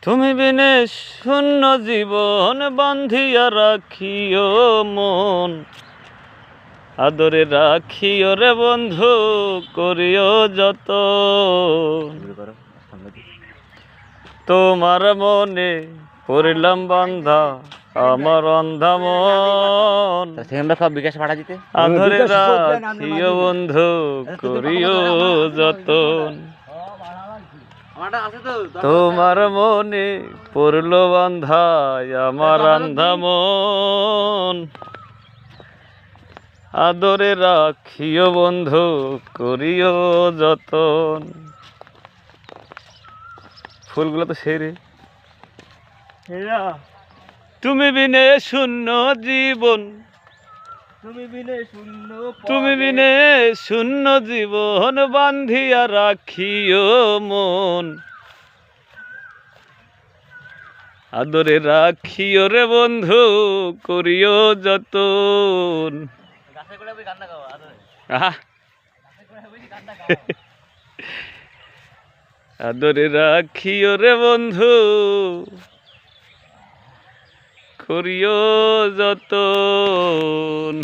তুমি বিনে শূন্য জীবন বান্ধিয়া রাখিও মন, আদরে রাখিও রে বন্ধু করিও যত। তোমার মনে পড়লাম বান্ধা আমার অন্ধা মন, আদরে রাখিও বন্ধু করিও যতন। তোমার মনে পড়লো বান্ধায় আমার আন্ধা মন, আদরে রাখিও বন্ধু করিও যতন। ফুলগুলো তো সেই রে। তুমি বিনে শূন্য জীবন, তুমি বিনে শূন্য জীবন বান্ধিয়া রাখিও মন, আদরে রাখিও রে বন্ধু করিও যতন। আদরে রাখিও রে বন্ধু করিও যতন।